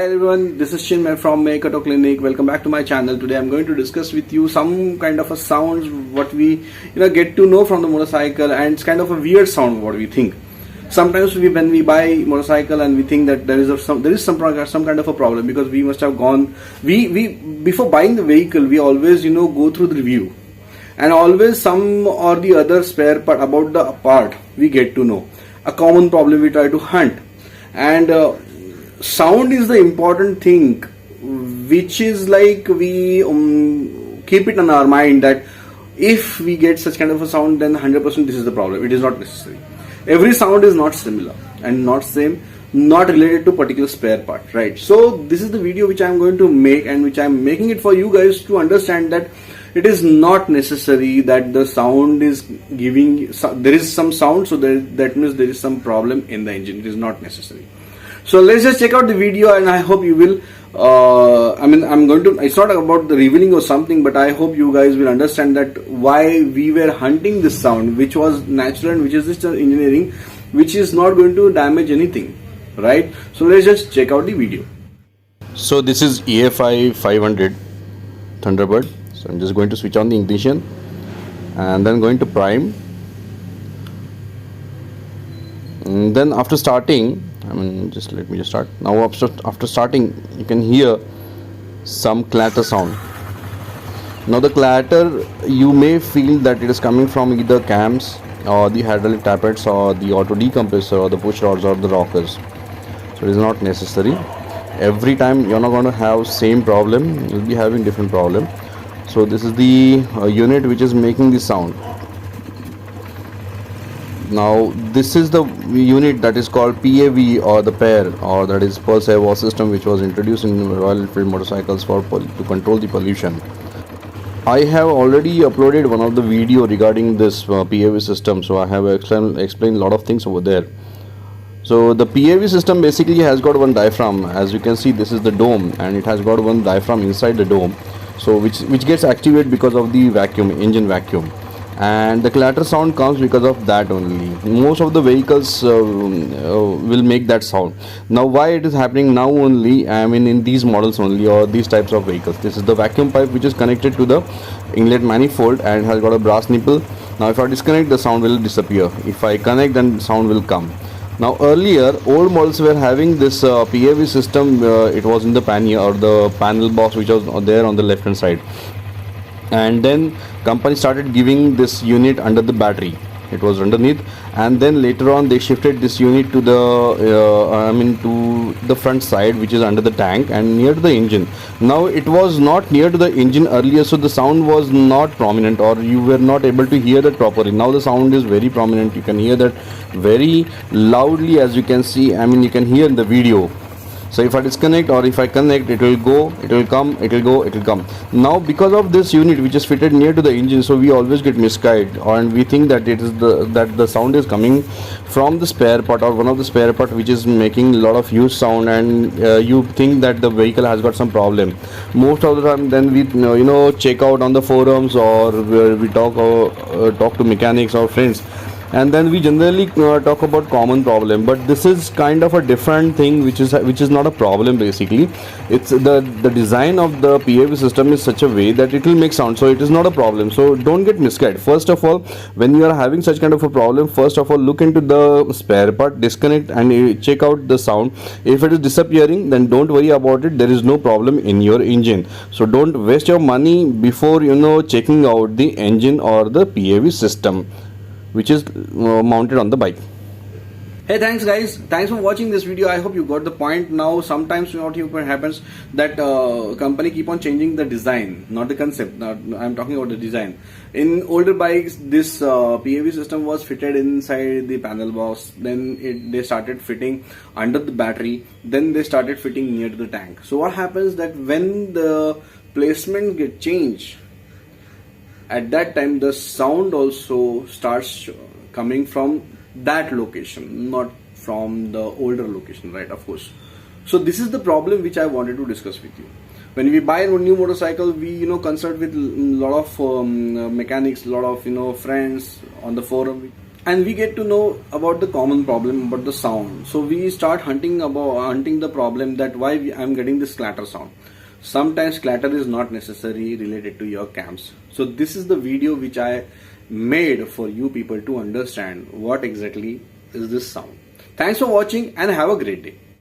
everyone, this is Chinmay from Make Auto Clinic. Welcome back to my channel. Today I'm going to discuss with you some kind of a sounds what we get to know from the motorcycle, and it's kind of a weird sound what we think. Sometimes when we buy motorcycle and we think that there is some kind of a problem, because we must have gone we before buying the vehicle we always go through the review, and always some or the other spare part about the part we get to know. A common problem we try to hunt, and sound is the important thing, which is like we keep it in our mind that if we get such kind of a sound, then 100% this is the problem. It is not necessary. Every sound is not similar and not same, not related to particular spare part, right? So this is the video which I am going to make, and which I am making it for you guys to understand that it is not necessary that the sound is giving, there is some sound, so that means there is some problem in the engine. It is not necessary. So let's just check out the video, and I hope you will it's not about the revealing or something, but I hope you guys will understand that why we were hunting this sound, which was natural and which is just engineering, which is not going to damage anything, right? So let's just check out the video. So this is EFI 500 Thunderbird. So I'm just going to switch on the ignition and then going to prime, and then after starting, let me just start now. After starting, you can hear some clatter sound. Now the clatter, you may feel that it is coming from either cams or the hydraulic tappets or the auto decompressor or the push rods or the rockers. So it is not necessary. Every time you're not going to have same problem, you'll be having different problem. So this is the unit which is making the sound. Now this is the unit that is called PAV, or the PAIR, or that is Pulse Air Wash System, which was introduced in Royal Enfield motorcycles to control the pollution. I have already uploaded one of the video regarding this PAV system, so I have explained a lot of things over there. So the PAV system basically has got one diaphragm. As you can see, this is the dome, and it has got one diaphragm inside the dome, so which gets activated because of the vacuum, engine vacuum, and the clatter sound comes because of that only. Most of the vehicles will make that sound. Now why it is happening now only, in these models only, or these types of vehicles, this is the vacuum pipe which is connected to the inlet manifold and has got a brass nipple. Now if I disconnect, the sound will disappear. If I connect, then sound will come. Now earlier old models were having this PAV system. It was in the pannier, or the panel box, which was there on the left hand side, and then company started giving this unit under the battery. It was underneath, and then later on they shifted this unit to the to the front side, which is under the tank and near to the engine. Now it was not near to the engine earlier, so the sound was not prominent, or you were not able to hear that properly. Now the sound is very prominent. You can hear that very loudly, as you can see. You can hear in the video. So if I disconnect or if I connect, it will go, it will come, it will go, it will come. Now because of this unit which is fitted near to the engine, so we always get misguided, and we think that it is the sound is coming from the spare part, or one of the spare part which is making a lot of huge sound, and you think that the vehicle has got some problem. Most of the time then we check out on the forums, or we talk to mechanics or friends, and then we generally talk about common problem. But this is kind of a different thing, which is not a problem. Basically, it's the design of the PAV system is such a way that it will make sound, so it is not a problem. So don't get misguided. First of all, when you are having such kind of a problem, first of all look into the spare part, disconnect, and check out the sound. If it is disappearing, then don't worry about it. There is no problem in your engine. So don't waste your money before checking out the engine or the PAV system which is mounted on the bike. Hey, thanks guys, thanks for watching this video. I hope you got the point. Now sometimes what happens that company keep on changing the design, not the concept. I'm talking about the design. In older bikes, this PAV system was fitted inside the panel box, then they started fitting under the battery, then they started fitting near to the tank. So what happens that when the placement get changed, at that time the sound also starts coming from that location, not from the older location, right? Of course. So this is the problem which I wanted to discuss with you. When we buy a new motorcycle, we consult with a lot of mechanics, a lot of friends on the forum. and we get to know about the common problem about the sound. So we start hunting the problem that why I'm getting this clatter sound. Sometimes clatter is not necessarily related to your cams. So this is the video which I made for you people to understand what exactly is this sound. Thanks for watching and have a great day.